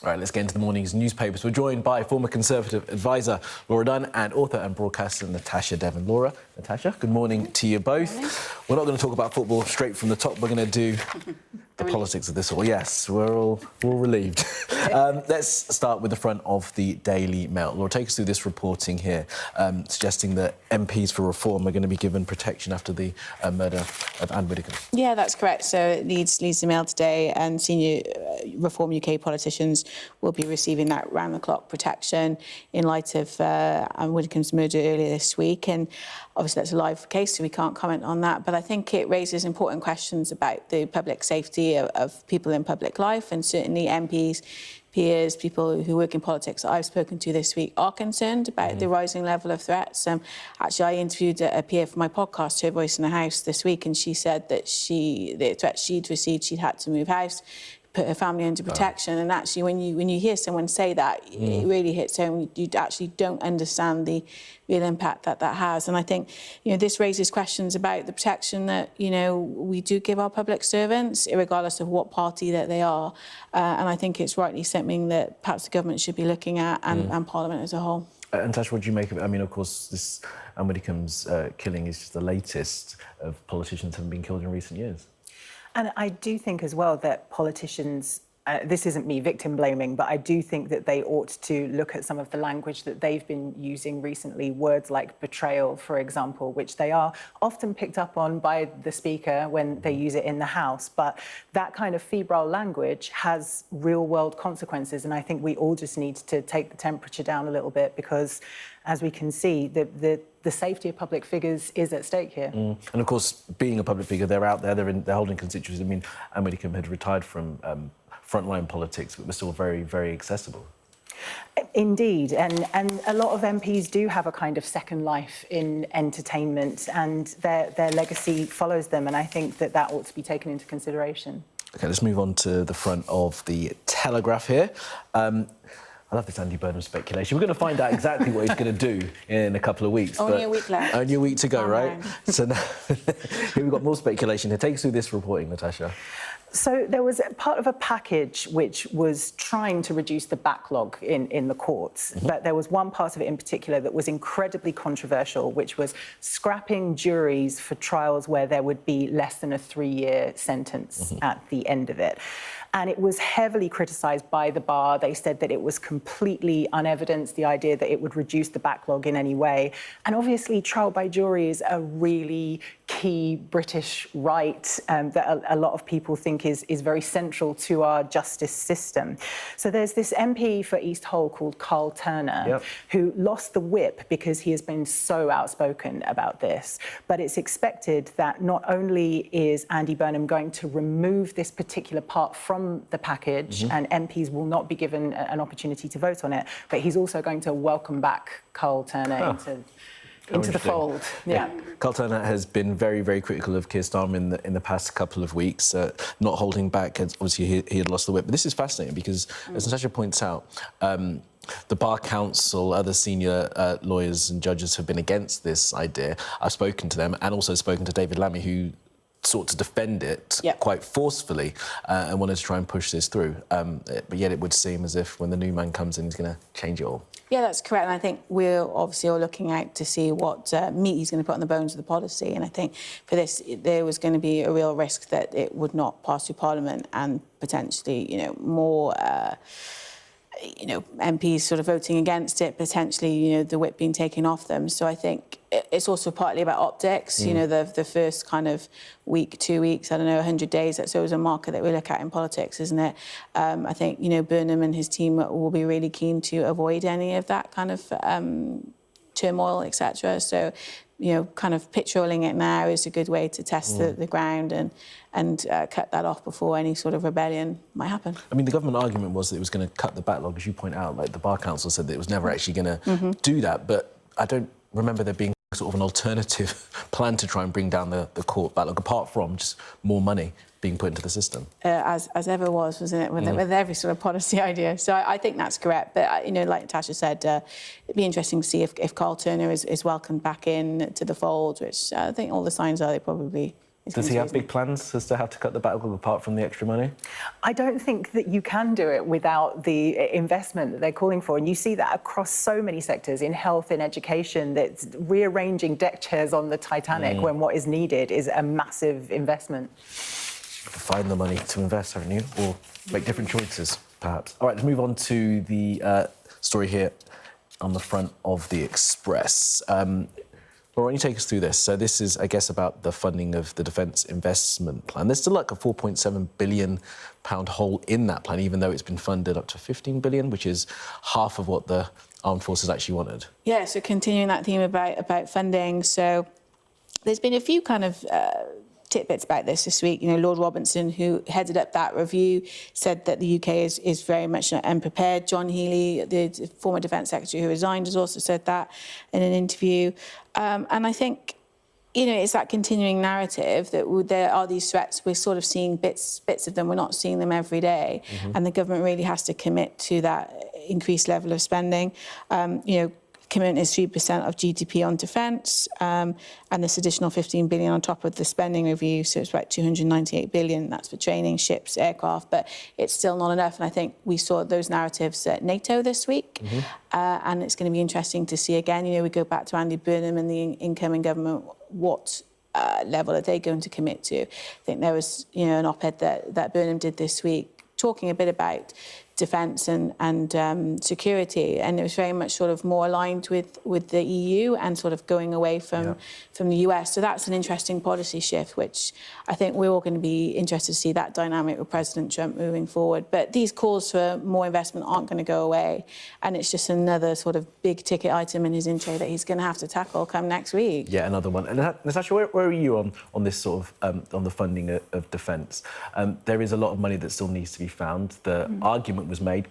All right, let's get into the morning's newspapers. We're joined by former Conservative advisor Laura Dunn and author and broadcaster Natasha Devon. Laura, Natasha, good morning to you both. We're not going to talk about football straight from the top. We're going to do the politics of this all. Yes, we're all relieved. Let's start with the front of the Daily Mail. Laura, take us through this reporting here, suggesting that MPs for reform are going to be given protection after the murder of Anne Widdecombe. Yeah, that's correct. So it leads the Mail today, and senior Reform UK politicians will be receiving that round-the-clock protection in light of Anne Widdecombe's murder earlier this week. And obviously that's a live case, so we can't comment on that. But I think it raises important questions about the public safety of people in public life, and certainly MPs, peers, people who work in politics that I've spoken to this week are concerned about the rising level of threats. Actually, I interviewed a peer for my podcast, Her Voice in the House, this week, and she said that the threats she'd received, she'd had to move house, put her family under protection. And actually, when you hear someone say that, it really hits home. You actually don't understand the real impact that has. And I think, this raises questions about the protection that, we do give our public servants, regardless of what party that they are. And I think it's rightly something that perhaps the government should be looking at, and Parliament as a whole. And Tash, what do you make of it? I mean, of course, this Anne Widdecombe's killing is just the latest of politicians who have been killed in recent years. And I do think as well that politicians, this isn't me victim blaming, but I do think that they ought to look at some of the language that they've been using recently, words like betrayal, for example, which they are often picked up on by the Speaker when they use it in the House. But that kind of febrile language has real world consequences. And I think we all just need to take the temperature down a little bit, because as we can see, the safety of public figures is at stake here. And of course, being a public figure, they're out there, they're holding constituencies. I mean, Anne Widdecombe had retired from frontline politics, but was still very, very accessible. Indeed, and a lot of MPs do have a kind of second life in entertainment, and their legacy follows them, and I think that ought to be taken into consideration. OK, let's move on to the front of the Telegraph here. I love this Andy Burnham speculation. We're going to find out exactly what he's going to do in a couple of weeks. Only a week left. Only a week to go, right? So now here we've got more speculation. Take us through this reporting, Natasha. So there was part of a package which was trying to reduce the backlog in the courts, but there was one part of it in particular that was incredibly controversial, which was scrapping juries for trials where there would be less than a 3-year sentence at the end of it. And it was heavily criticised by the bar. They said that it was completely unevidenced, the idea that it would reduce the backlog in any way. And obviously, trial by jury is a really key British right that a lot of people think is very central to our justice system. So there's this MP for East Hull called Carl Turner, who lost the whip because he has been so outspoken about this. But it's expected that not only is Andy Burnham going to remove this particular part from the package, and MPs will not be given an opportunity to vote on it, but he's also going to welcome back Carl Turner into the fold. Yeah. Carl Turner has been very, very critical of Keir Starmer in the past couple of weeks, not holding back. Obviously, he had lost the whip. But this is fascinating because, as Natasha points out, the Bar Council, other senior lawyers and judges have been against this idea. I've spoken to them, and also spoken to David Lammy, who sought to defend it quite forcefully and wanted to try and push this through. But yet it would seem as if when the new man comes in, he's going to change it all. Yeah, that's correct. And I think we're obviously all looking out to see what meat he's going to put on the bones of the policy. And I think for this, there was going to be a real risk that it would not pass through Parliament, and potentially, more MPs sort of voting against it, potentially, the whip being taken off them. So I think it's also partly about optics. The first kind of week, 2 weeks, 100 days, that's always a marker that we look at in politics, isn't it? I think, Burnham and his team will be really keen to avoid any of that kind of turmoil, etc. So, kind of pitch-rolling it now is a good way to test the ground and cut that off before any sort of rebellion might happen. I mean, the government argument was that it was going to cut the backlog, as you point out. Like, the Bar Council said that it was never actually going to do that, but I don't remember there being sort of an alternative plan to try and bring down the court backlog, apart from just more money being put into the system. As ever wasn't it, with every sort of policy idea. So I think that's correct. But, like Natasha said, it'd be interesting to see if Carl Turner is welcomed back in to the fold, which I think all the signs are they probably Does he have big plans as to how to cut the backlog apart from the extra money? I don't think that you can do it without the investment that they're calling for. And you see that across so many sectors, in health, in education, that's rearranging deck chairs on the Titanic when what is needed is a massive investment. Find the money to invest, haven't you? Or make different choices, perhaps. All right, let's move on to the story here on the front of the Express. Well, why don't you take us through this? So this is, I guess, about the funding of the Defence Investment Plan. There's still like a £4.7 billion hole in that plan, even though it's been funded up to £15 billion, which is half of what the Armed Forces actually wanted. Yeah, so continuing that theme about funding. So there's been a few kind of tidbits about this week. You know, Lord Robinson, who headed up that review, said that the UK is very much unprepared. John Healey, the former Defence Secretary who resigned, has also said that in an interview. And I think, you know, it's that continuing narrative that there are these threats. We're sort of seeing bits of them. We're not seeing them every day. And the government really has to commit to that increased level of spending. You know, commitment is 3% of GDP on defence, and this additional 15 billion on top of the spending review, so it's about 298 billion. That's for training, ships, aircraft, but it's still not enough. And I think we saw those narratives at NATO this week, and it's going to be interesting to see again. You know, we go back to Andy Burnham and the incoming government. What level are they going to commit to? I think there was, you know, an op-ed that Burnham did this week talking a bit about defence and security, and it was very much sort of more aligned with the EU and sort of going away from the US. So that's an interesting policy shift, which I think we're all going to be interested to see that dynamic with President Trump moving forward. But these calls for more investment aren't going to go away, and it's just another sort of big ticket item in his intro that he's going to have to tackle come next week. Yeah, another one. And Natasha, where are you on this sort of on the funding of defence? There is a lot of money that still needs to be found. The argument was made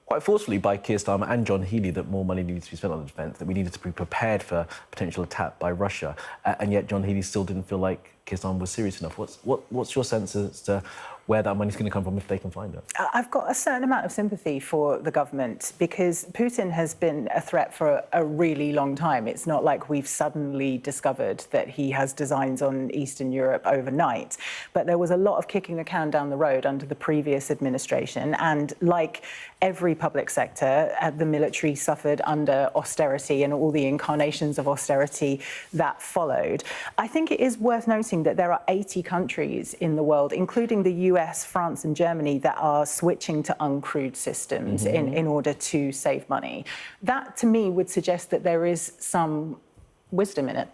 quite forcefully by Keir Starmer and John Healey that more money needed to be spent on defence, that we needed to be prepared for potential attack by Russia. And yet John Healey still didn't feel like Keir Starmer was serious enough. What's your sense as to where that money's going to come from if they can find it? I've got a certain amount of sympathy for the government because Putin has been a threat for a really long time. It's not like we've suddenly discovered that he has designs on Eastern Europe overnight. But there was a lot of kicking the can down the road under the previous administration. And like every public sector, the military suffered under austerity and all the incarnations of austerity that followed. I think it is worth noting that there are 80 countries in the world, including the US, France and Germany, that are switching to uncrewed systems in order to save money. That, to me, would suggest that there is some wisdom in it.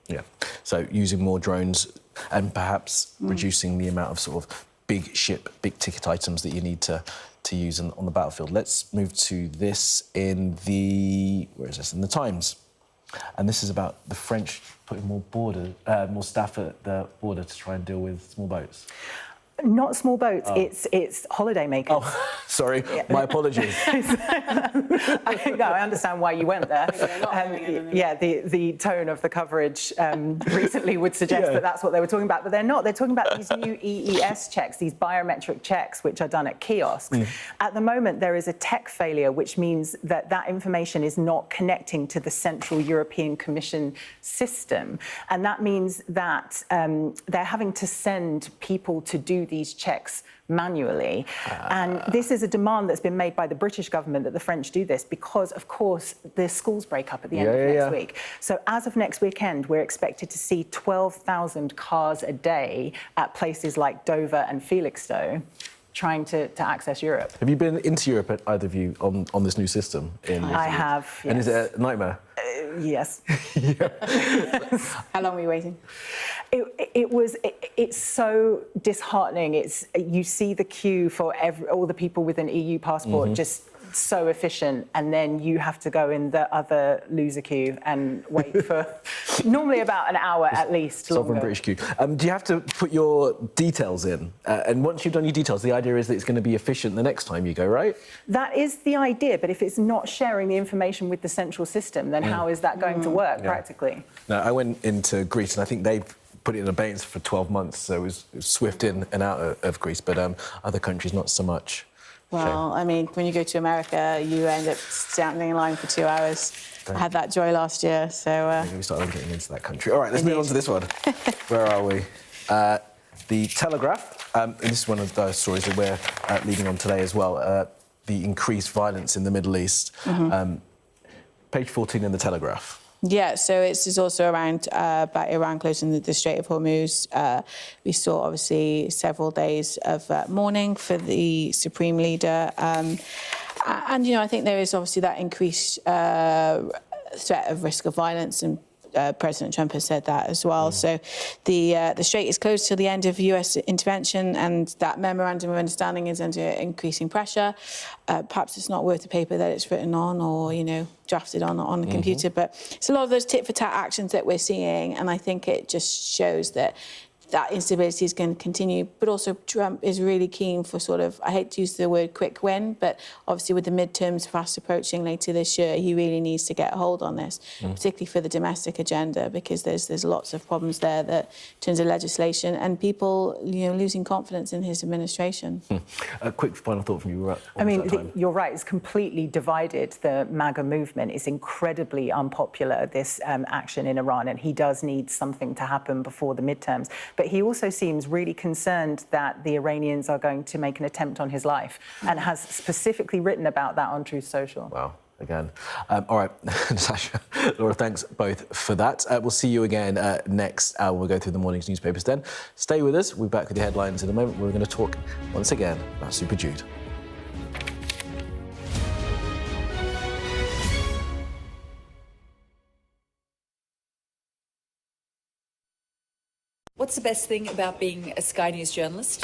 Yeah, so using more drones and perhaps reducing the amount of sort of big ticket items that you need to use on the battlefield. Let's move to this in the, in the Times. And this is about the French putting more staff at the border to try and deal with small boats. Not small boats, it's holiday makers. Oh, sorry, my apologies. I understand why you went there. The tone of the coverage recently would suggest that that's what they were talking about, but they're not. They're talking about these new EES checks, these biometric checks, which are done at kiosks. At the moment, there is a tech failure, which means that that information is not connecting to the Central European Commission system. And that means that they're having to send people to do these checks manually. And this is a demand that's been made by the British government that the French do this because, of course, the schools break up at the end of next week. So as of next weekend, we're expected to see 12,000 cars a day at places like Dover and Felixstowe trying to access Europe. Have you been into Europe, either of you, on this new system? I have, yes. And is it a nightmare? Yes. How long were you waiting? It's so disheartening. You see the queue for all the people with an EU passport just so efficient, and then you have to go in the other loser queue and wait for normally about an hour at least. Sovereign British queue. Do you have to put your details in? And once you've done your details, the idea is that it's going to be efficient the next time you go, right? That is the idea, but if it's not sharing the information with the central system, then how is that going to work practically? No, I went into Greece, and I think they've put it in abeyance for 12 months, so it was swift in and out of Greece, but other countries not so much. Well, I mean, when you go to America, you end up standing in line for 2 hours. I had that joy last year, so... Maybe we start getting into that country. All right, let's move on to this one. Where are we? The Telegraph, and this is one of those stories that we're leading on today as well, the increased violence in the Middle East. Page 14 in the Telegraph. Yeah, so it's also around about Iran closing the Strait of Hormuz. We saw, obviously, several days of mourning for the Supreme Leader. And, you know, I think there is obviously that increased threat of risk of violence, and President Trump has said that as well. So the strait is closed till the end of US intervention, and that memorandum of understanding is under increasing pressure. Perhaps it's not worth the paper that it's written on, or, you know, drafted on the computer, but it's a lot of those tit-for-tat actions that we're seeing, and I think it just shows that instability is going to continue. But also Trump is really keen for sort of, I hate to use the word quick win, but obviously with the midterms fast approaching later this year, he really needs to get a hold on this, particularly for the domestic agenda, because there's lots of problems there that in terms of legislation and people, you know, losing confidence in his administration. A quick final thought from you. I mean, you're right, it's completely divided. The MAGA movement is incredibly unpopular, this action in Iran, and he does need something to happen before the midterms. But he also seems really concerned that the Iranians are going to make an attempt on his life, and has specifically written about that on Truth Social. Wow. Again. All right, Natasha, Laura, thanks both for that. We'll see you again next hour. We'll go through the morning's newspapers then. Stay with us. We'll be back with the headlines in a moment. We're going to talk once again about Super Jude. What's the best thing about being a Sky News journalist?